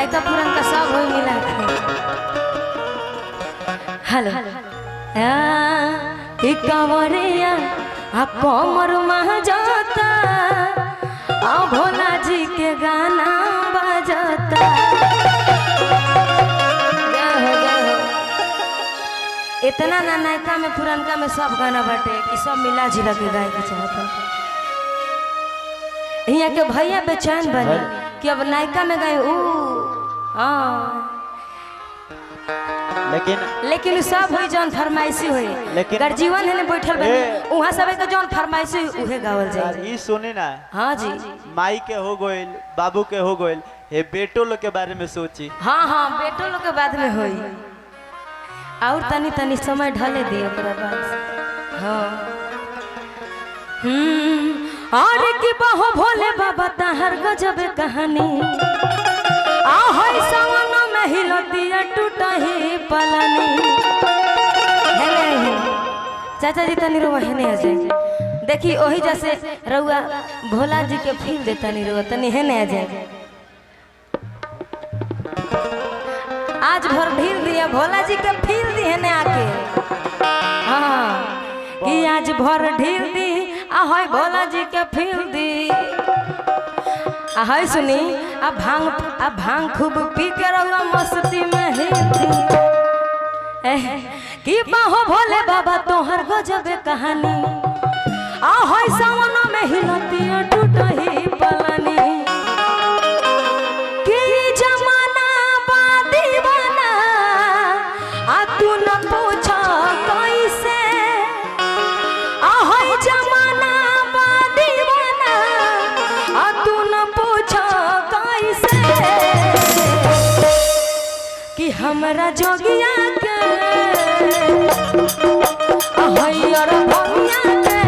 नायका पुरान का सब हो मिला हेलो कि कंवरिया आ कमर मह जाता आ भोला जी के गाना बजाता। इतना ना नायका में पुरानका में सब गाना बाटे कि सब मिला जुला के गाए के चाहता। यहाँ के भैया बेचैन बने कि अब नायका में गए हाँ लेकिन सब हुई जौन फरमाइशी हुई लेकिन जीवन है बैठल बने वहाँ सब के जौन फरमाइशी उहे गावल जाए। ई सुने ना हाँ जी माई के हो गइल बाबू के हो गइल हे बेटो लोग के बारे में सोची। हाँ हाँ बेटो लोग के बाद में होई और तनी तनी समय ढले दिए ओकरा बाद। हाँ और की बहो भोले बाबा तहर गजब कहानी आ होई सवन में हिलतिया टूटही पलानी। चाचा जी तनी रुआ हेने आ जाए देखी ओही जैसे रउआ भोला जी के फील देता नहीं रुआ तनी हेने आ जाए। आज भर ढील दिया भोला जी के फील दी हेने आके। हाँ कि आज भर ढील दी ahoy भोला जी के फील दी ahoy सुनी अब भांग खूब पी के रहुआ मस्ती में हिलती कि बाहो भोले बाबा तोहर गजब कहानी ahoy सावन में हिलती टूटही पलानी। कि जमाना बा दीवाना आ तू न पूछा कैसे ahoy जमाना बा दीवाना आ तू न पूछा कैसे कि हमरा जोगिया के ahoy और भैया के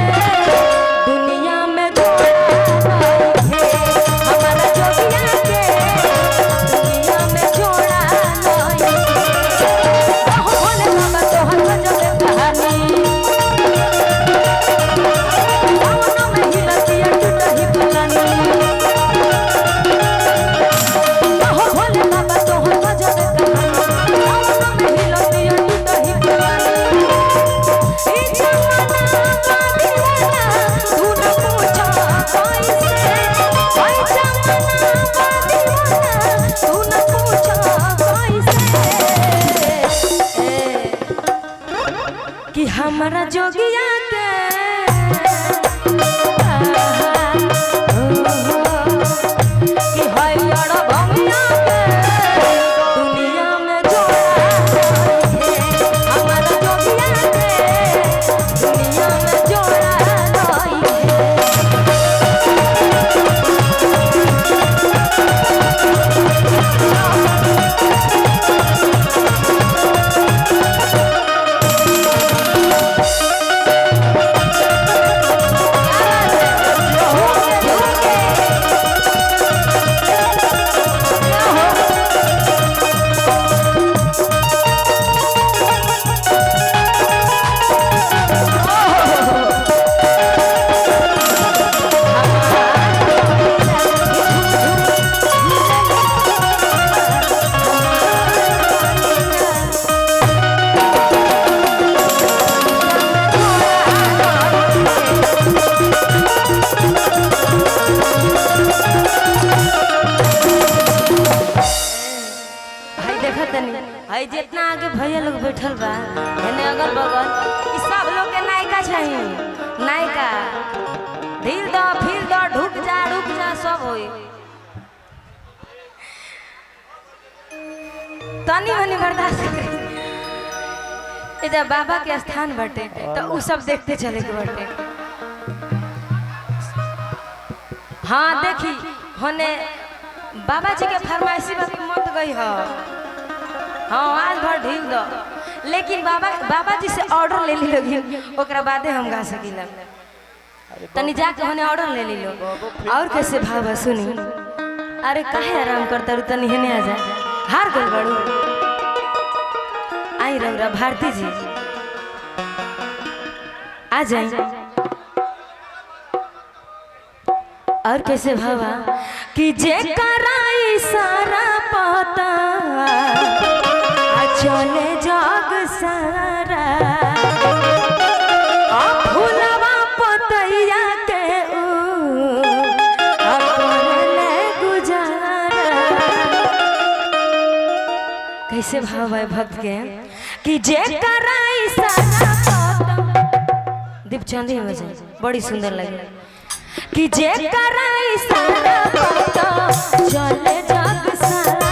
दुनिया में हमरा जोगिया के दुनिया में जोड़ा नहीं। भोले बाबा तोहर गजब कहानी कि हमरा जोगिया के कि हई और भैया के दुनिया में जोड़ा हमरा जोगिया के दुनिया में जोड़ा हई जितना आगे भैया लोग बैठल बा एने अगल बगल ई सब लोग के नायका चाहिए नायका ढील दो फिर दो ढुक जा सब होई तनी मनी बर्दाश्त करी। जब बाबा के स्थान बटे तो उ सब देखते चले के बटे। हाँ देखी होने बाबा जी के फरमाइशी बाकी मत गई हो। हाँ आज भर ढील दो लेकिन बाबा जी से ऑर्डर ले ली लोगी ओकरा बादे हम गा सकीला। तनी जाके होने ऑर्डर ले ली लो और कैसे भाव सुनी। अरे काहे आराम करता रू तनी हेने आ जा हार गल बड़ू आई रौरा भारती जी आ जाए। और कैसे भावा कि जे कराई सारा पत कैसे भाव है भक्त के कि जे कराई सारा दीपचंदी में बजे बड़ी सुंदर लगे कि जे कराई सारा चले जग सारा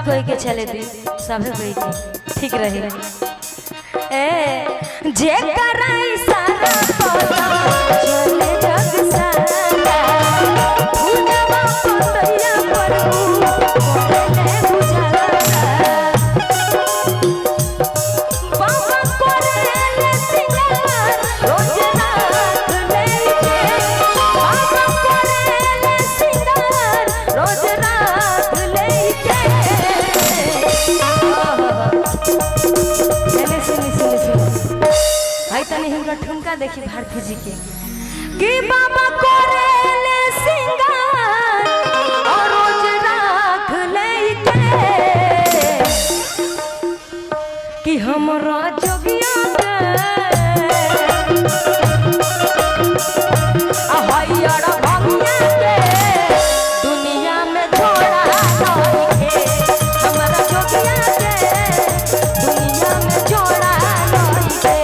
कोई के चले दी सभे कोई के ठीक रहे ए जे कराई सारा चले जग सारा भूलवा पतैया परबू बोले बुझारा बाबा कोरे सिंगार रोज रात लेके बाबा कोरे सिंगार रोज रात लेके तनी हिंगा ठुमका देखी भारती जी के कि बाबा कोरेले सिंगार और रोज राख लेके कि हमरा जोगिया के हइयर भगिया के दुनिया में जोड़ा लइके हमरा जोगिया के दुनिया में जोड़ा लइके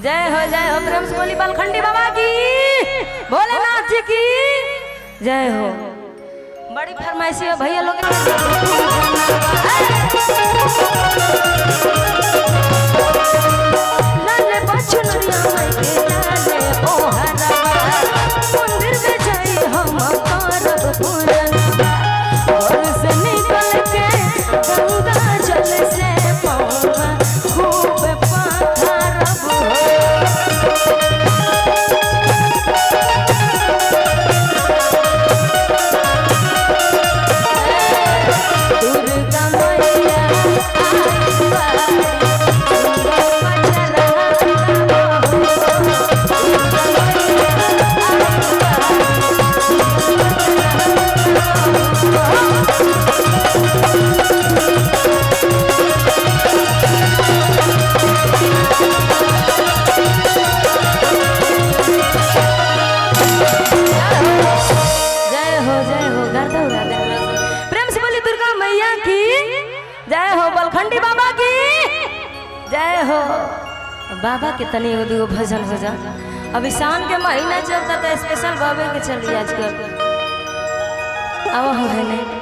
जय हो प्रेम से बोली बालखंडी बाबा की भोलेनाथ जी की जय हो। बड़ी फरमाइशी है भैया लोग लाले बचुनरिया माई के लाले ओहरवा मंदिर में जाई हम करब पूरनवा और से निकल के गंगा जल से पौवा खूब पाथरब बलखंडी बाबा की जय हो। बाबा के तनी एगो दूगो भजन हो जा अभी शाम के महीना चलता तो स्पेशल बाबे के चलिए आजकल अब हो है नहीं